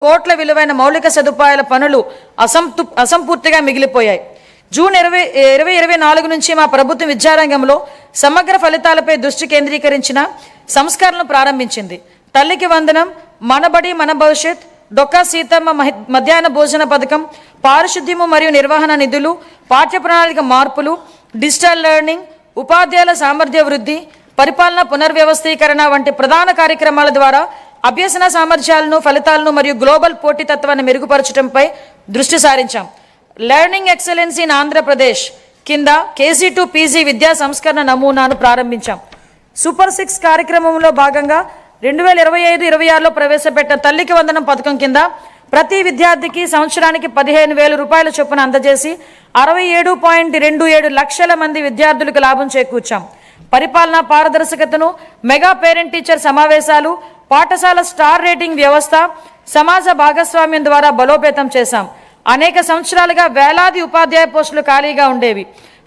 కోట్ల విలువైన మౌలిక సదుపాయాల పనులు అసంపూర్తిగా మిగిలిపోయాయి. జూన్ 2024 నుంచి మా ప్రభుత్వం విద్యారంగంలో సమగ్ర ఫలితాలపై దృష్టి కేంద్రీకరించిన సంస్కరణలు ప్రారంభించింది. తల్లికి వందనం, మనబడి మన భవిష్యత్, డొక్కా సీతమ్మ మధ్యాహ్న భోజన పథకం, పారిశుద్ధ్యము మరియు నిర్వహణ నిధులు, పాఠ్య ప్రణాళిక మార్పులు, డిజిటల్ లెర్నింగ్, ఉపాధ్యాయుల సామర్థ్య వృద్ధి, పరిపాలన పునర్వ్యవస్థీకరణ వంటి ప్రధాన కార్యక్రమాల ద్వారా అభ్యసన సామర్థ్యాలను, ఫలితాలను మరియు గ్లోబల్ పోటీతత్వాన్ని మెరుగుపరచడంపై దృష్టి సారించాం. లెర్నింగ్ ఎక్సలెన్స్ ఇన్ ఆంధ్రప్రదేశ్ కింద KG to PG విద్యా సంస్కరణ నమూనాను ప్రారంభించాం. సూపర్ 6 కార్యక్రమంలో భాగంగా 2025-26లో ప్రవేశపెట్టిన తల్లికి వందనం పథకం కింద ప్రతి విద్యార్థికి సంవత్సరానికి 15,000 రూపాయల చొప్పున అందజేసి 67.27 లక్షల మంది విద్యార్థులకు లాభం చేకూర్చాం. పరిపాలనా పారదర్శకతను, మెగా పేరెంట్ టీచర్ సమావేశాలు, పాఠశాల స్టార్ రేటింగ్ వ్యవస్థ, సమాజ భాగస్వామ్యం ద్వారా బలోపేతం చేశాం. అనేక సంవత్సరాలుగా వేలాది ఉపాధ్యాయ పోస్టులు ఖాళీగా ఉండేవి.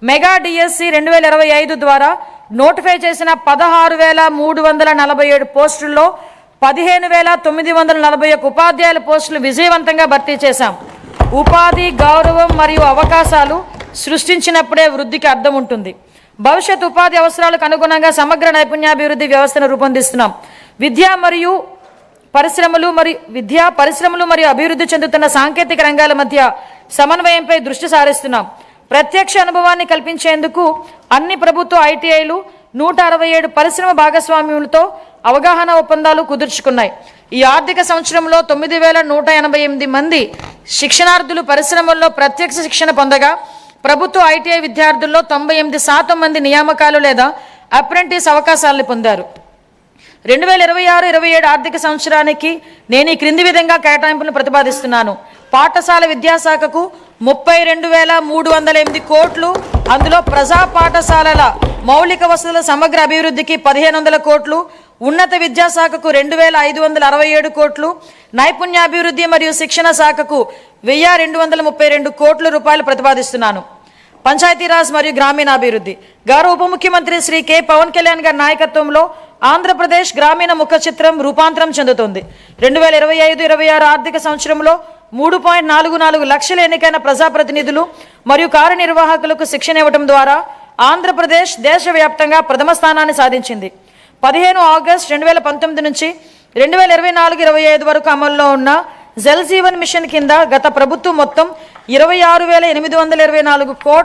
మెగా DSC 2025 ద్వారా నోటిఫై చేసిన 16,347 పోస్టుల్లో 15,941 ఉపాధ్యాయుల పోస్టులు విజయవంతంగా భర్తీ చేశాం. ఉపాధి, గౌరవం మరియు అవకాశాలు సృష్టించినప్పుడే వృద్ధికి అర్థం ఉంటుంది. భవిష్యత్ ఉపాధి అవసరాలకు అనుగుణంగా సమగ్ర నైపుణ్యాభివృద్ధి వ్యవస్థను రూపొందిస్తున్నాం. విద్యా పరిశ్రమలు మరియు అభివృద్ధి చెందుతున్న సాంకేతిక రంగాల మధ్య సమన్వయంపై దృష్టి సారిస్తున్నాం. ప్రత్యక్ష అనుభవాన్ని కల్పించేందుకు అన్ని ప్రభుత్వ ITIలు 167 పరిశ్రమ భాగస్వామ్యులతో అవగాహన ఒప్పందాలు కుదుర్చుకున్నాయి. ఈ ఆర్థిక సంవత్సరంలో 9,188 మంది శిక్షణార్థులు పరిశ్రమల్లో ప్రత్యక్ష శిక్షణ పొందగా ప్రభుత్వ ITI విద్యార్థుల్లో 98% మంది నియామకాలు లేదా అప్రెంటిస్ అవకాశాలను పొందారు. 2026-27 ఆర్థిక సంవత్సరానికి నేను ఈ క్రింది విధంగా కేటాయింపులను ప్రతిపాదిస్తున్నాను. పాఠశాల విద్యాశాఖకు 32,308 కోట్లు, అందులో ప్రజా పాఠశాలల మౌలిక వసతుల సమగ్ర అభివృద్ధికి 1,500 కోట్లు, ఉన్నత విద్యాశాఖకు 2,567 కోట్లు, నైపుణ్యాభివృద్ధి మరియు శిక్షణ శాఖకు 1,232 కోట్ల రూపాయలు ప్రతిపాదిస్తున్నాను. పంచాయతీరాజ్ మరియు గ్రామీణాభివృద్ధి గౌరవ ఉప ముఖ్యమంత్రి శ్రీ K. పవన్ కళ్యాణ్ గారి నాయకత్వంలో ఆంధ్రప్రదేశ్ గ్రామీణ ముఖ చిత్రం రూపాంతరం చెందుతోంది. 2025-26 ఆర్థిక సంవత్సరంలో 3.44 లక్షల ఎన్నికైన ప్రజాప్రతినిధులు మరియు కార్యనిర్వాహకులకు శిక్షణ ఇవ్వడం ద్వారా ఆంధ్రప్రదేశ్ దేశవ్యాప్తంగా ప్రథమ స్థానాన్ని సాధించింది. 15 ఆగస్టు 2019 నుంచి 2024-25 వరకు అమల్లో ఉన్న జల్ జీవన్ మిషన్ కింద గత ప్రభుత్వం మొత్తం 26,824 కోట్ల